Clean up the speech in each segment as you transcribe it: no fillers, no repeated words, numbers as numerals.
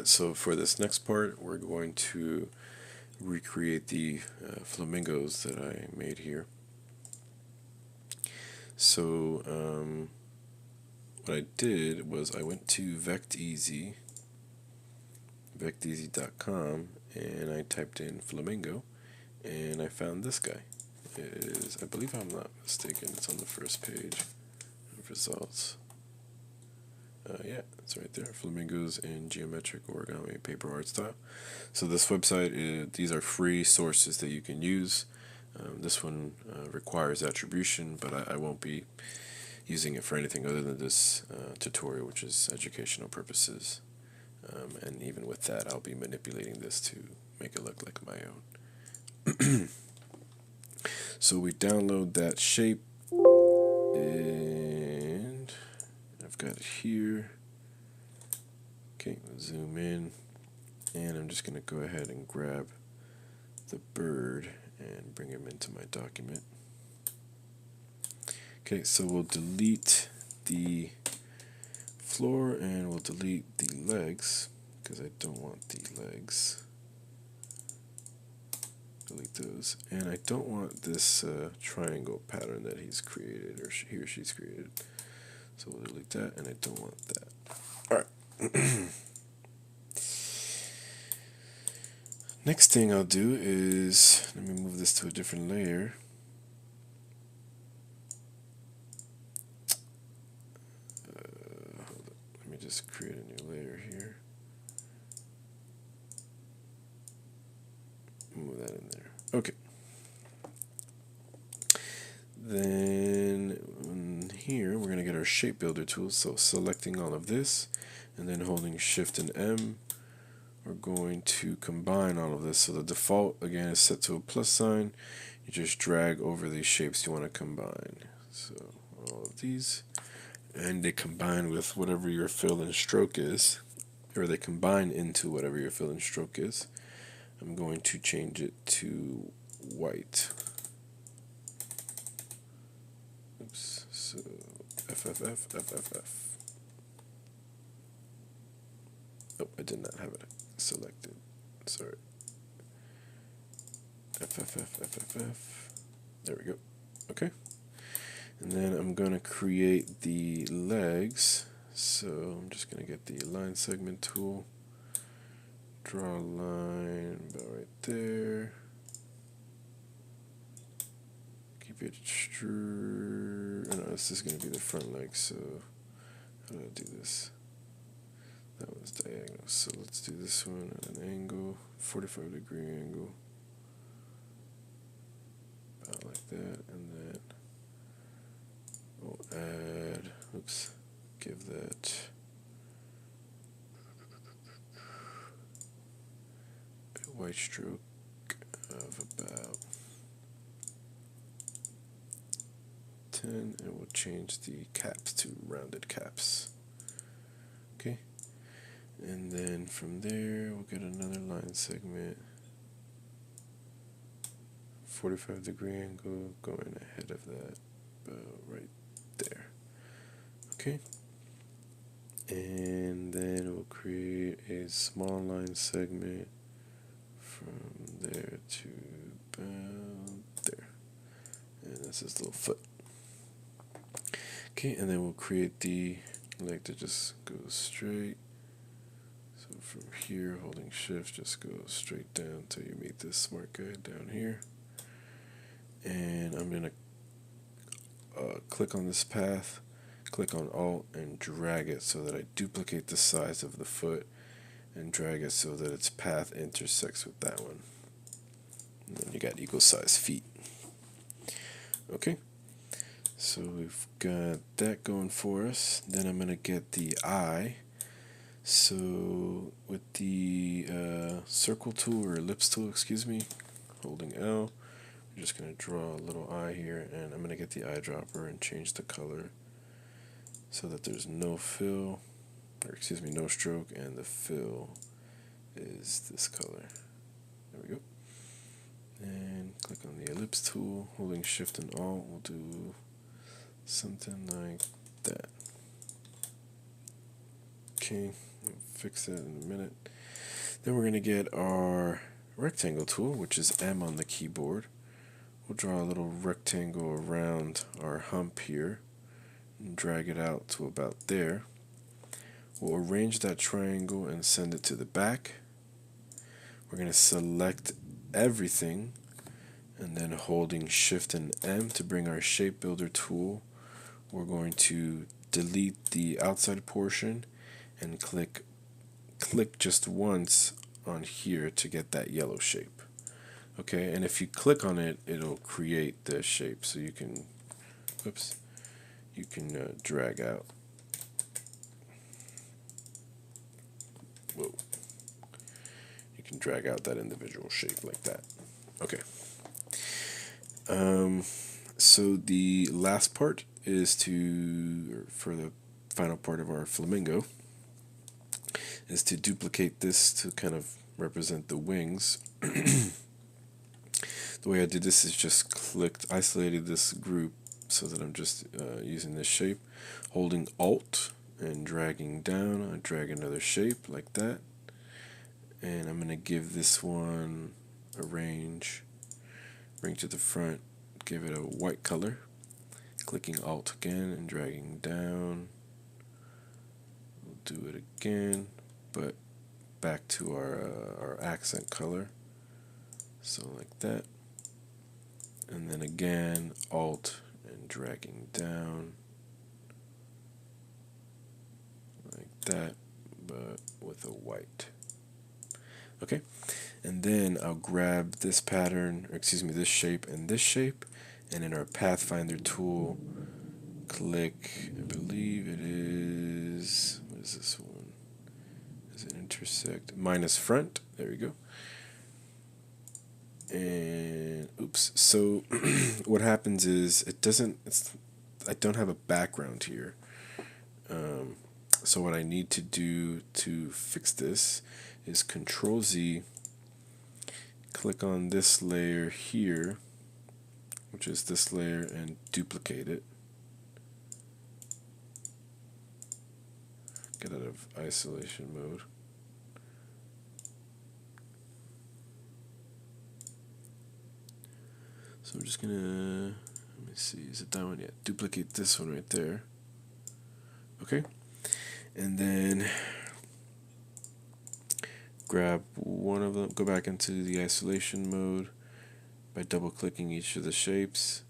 Alright, so for this next part, we're going to recreate the flamingos that I made here. So what I did was I went to vecteasy.com, and I typed in flamingo, and I found this guy. It is, I believe I'm not mistaken, it's on the first page of results. Yeah, it's right there. Flamingos in geometric origami paper art style. So this website, these are free sources that you can use. This one requires attribution, but I won't be using it for anything other than this tutorial, which is educational purposes. And even with that, I'll be manipulating this to make it look like my own. So we download that shape, and I've got it here. Okay, zoom in, and I'm just going to go ahead and grab the bird and bring him into my document. Okay, so we'll delete the floor and we'll delete the legs because I don't want the legs. Delete those, and I don't want this triangle pattern that he's created, or he or she's created. So we'll delete that, and I don't want that. Alright. Next thing I'll do is, let me move this to a different layer. Hold up. Let me just create a new layer here. Move that in there. Okay. Then here we're going to get our shape builder tool. So selecting all of this and then holding Shift and M, we're going to combine all of this. So the default again is set to a plus sign. You just drag over these shapes you want to combine. So all of these, and they combine with whatever your fill and stroke is, or they combine into whatever your fill and stroke is. I'm going to change it to white. Oops, so FFF. Oh, I did not have it selected. Sorry. FFF. There we go. Okay. And then I'm going to create the legs. So I'm just going to get the line segment tool. Draw a line about right there. Keep it straight. Oh, no, this is going to be the front leg, so how do I do this? That one's diagonal, so let's do this one at an angle, 45-degree angle. About like that, and then we'll add, oops, give that a white stroke of about 10, and we'll change the caps to rounded caps. Okay, and then from there we'll get another line segment, 45-degree angle, going ahead of that, about right there. Okay, and then we'll create a small line segment from there to about there, and that's his little foot. Okay, and then we'll create the leg that just goes straight. So from here, holding Shift, just go straight down until you meet this smart guy down here. And I'm going to click on this path, click on Alt, and drag it so that I duplicate the size of the foot, and drag it so that its path intersects with that one. And then you got equal size feet. Okay, so we've got that going for us. Then I'm going to get the eye. So with the circle tool, or ellipse tool, excuse me, holding L, I'm just going to draw a little eye here, and I'm going to get the eyedropper and change the color so that there's no fill, or excuse me, no stroke, and the fill is this color. There we go. And click on the ellipse tool, holding Shift and Alt, we'll do something like that. Okay, we'll fix that in a minute. Then we're going to get our rectangle tool, which is M on the keyboard. We'll draw a little rectangle around our hump here and drag it out to about there. We'll arrange that triangle and send it to the back. We're going to select everything and then holding Shift and M to bring our shape builder tool, we're going to delete the outside portion and click just once on here to get that yellow shape. Okay, and if you click on it, it'll create the shape, so you can, drag out. Whoa. You can drag out that individual shape like that. Okay. So the last part is for the final part of our flamingo, is to duplicate this to kind of represent the wings. The way I did this is just isolated this group so that I'm just using this shape, holding Alt and dragging down. I drag another shape like that, and I'm going to give this one a range, bring to the front, give it a white color, clicking Alt again and dragging down. We'll do it again, but back to our accent color, so like that, and then again Alt and dragging down like that, but with a white. Okay, and then I'll grab this pattern, or excuse me, this shape and this shape, and in our Pathfinder tool, click, I believe it is, what is this one? Does it intersect? Minus front, there we go. And oops, so what happens is I don't have a background here. So what I need to do to fix this is Control Z, click on this layer here, which is this layer, and duplicate it. Get out of isolation mode. So I'm just gonna, let me see, is it that one yet? Duplicate this one right there. Okay, and then grab one of them, go back into the isolation mode by double clicking each of the shapes.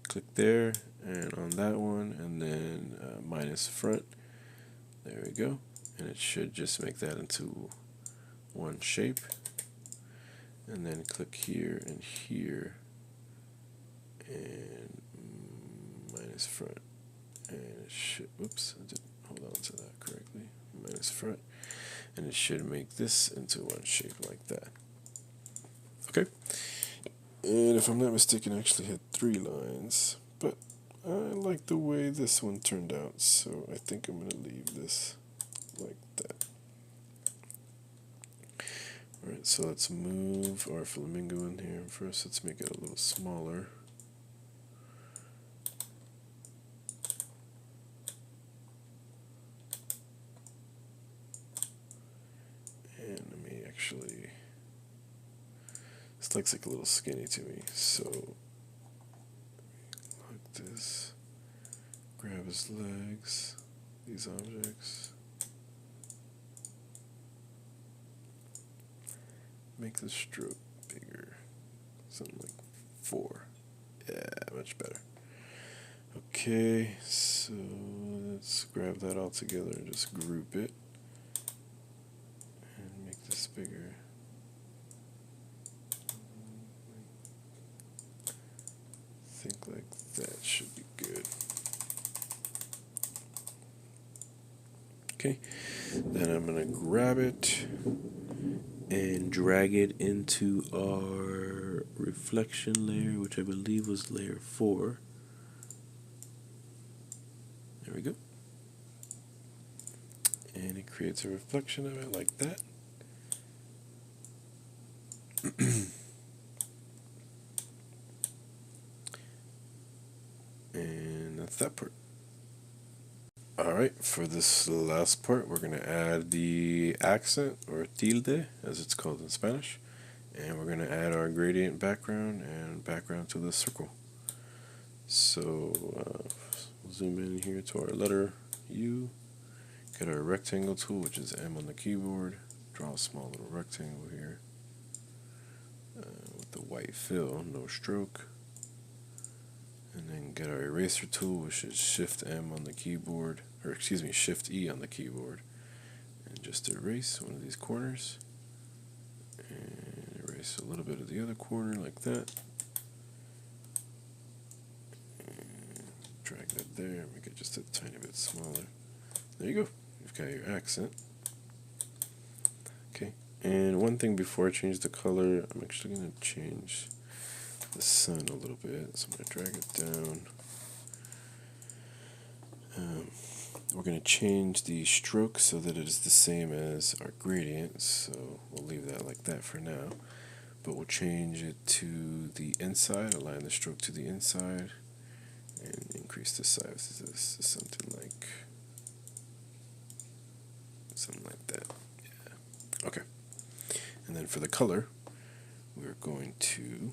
Click there and on that one, and then minus front. There we go, and it should just make that into one shape. And then click here and here, and minus front, and it should, whoops, I didn't hold on to that correctly, minus front, and it should make this into one shape like that. Okay, and if I'm not mistaken, I actually had 3 lines, but I like the way this one turned out, so I think I'm going to leave this like that. Alright, so let's move our flamingo in here. First, let's make it a little smaller. And let me actually, this looks like a little skinny to me, so like this, grab his legs, these objects, make the stroke bigger, something like 4. Yeah, much better. Okay, so let's grab that all together and just group it and make this bigger. I think like that should be good. Okay, then I'm gonna grab it and drag it into our reflection layer, which I believe was layer 4. There we go. And it creates a reflection of it like that. And that's that part. Alright, for this last part, we're going to add the accent, or tilde, as it's called in Spanish. And we're going to add our gradient background and background to the circle. So, we'll zoom in here to our letter U. Get our rectangle tool, which is M on the keyboard. Draw a small little rectangle here. With the white fill, no stroke. And then get our eraser tool, which is Shift M on the keyboard, or excuse me, Shift E on the keyboard, and just erase one of these corners, and erase a little bit of the other corner like that, and drag that there, make it just a tiny bit smaller. There you go, you've got your accent. Okay, and one thing before I change the color, I'm actually going to change the sun a little bit, so I'm going to drag it down. We're going to change the stroke so that it is the same as our gradient, so we'll leave that like that for now, but we'll change it to the inside, align the stroke to the inside, and increase the size of this to something like that. Yeah. Okay, and then for the color, we're going to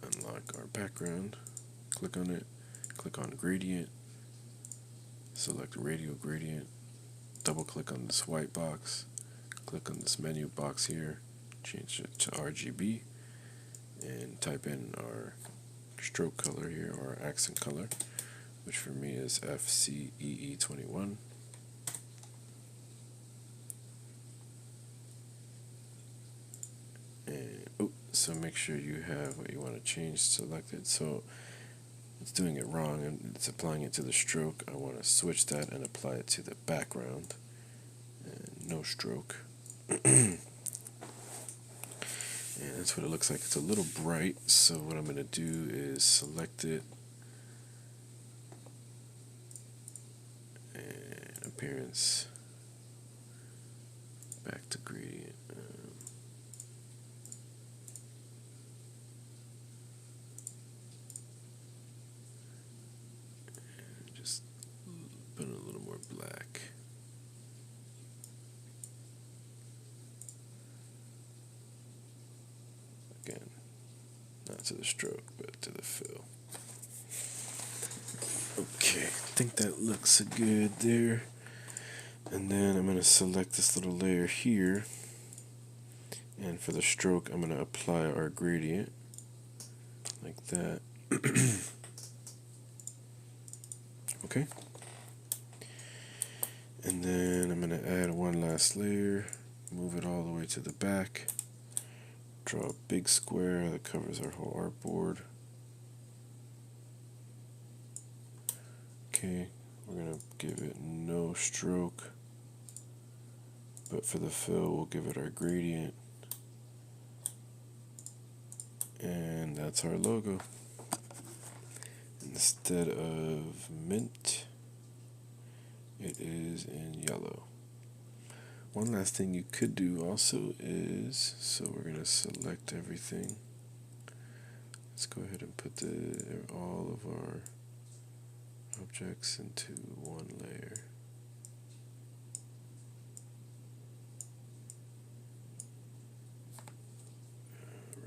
unlock our background, click on it, click on gradient, select radial gradient, double click on this white box, click on this menu box here, change it to RGB, and type in our stroke color here, or our accent color, which for me is FCEE21. And so make sure you have what you want to change selected. So it's doing it wrong and it's applying it to the stroke. I want to switch that and apply it to the background. And no stroke. And that's what it looks like. It's a little bright, so what I'm going to do is select it, and appearance, back to gradient. And just put a little more black. Again, not to the stroke, but to the fill. Okay, I think that looks good there. And then I'm going to select this little layer here. And for the stroke, I'm going to apply our gradient like that. Okay. And then I'm going to add one last layer, move it all the way to the back. Draw a big square that covers our whole artboard. Okay, we're going to give it no stroke, but for the fill we'll give it our gradient. And that's our logo. Instead of mint, it is in yellow. One last thing you could do also is, so we're going to select everything. Let's go ahead and put all of our objects into one layer.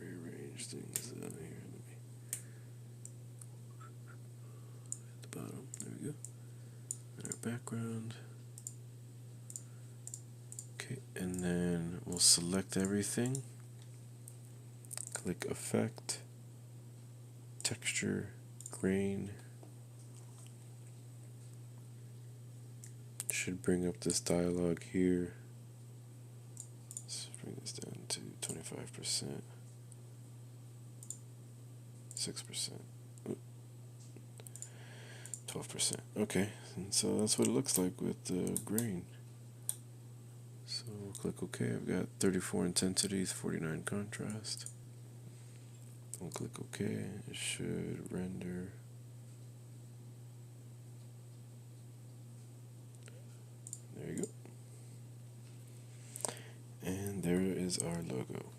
Rearrange things out here. At the bottom, there we go. And our background. Okay, and then we'll select everything. Click Effect, Texture, Grain. Should bring up this dialog here. Let's bring this down to 25%, 6%, 12%. Okay, and so that's what it looks like with the grain. So we'll click OK. I've got 34 intensities, 49 contrast. We'll click OK. It should render. There you go. And there is our logo.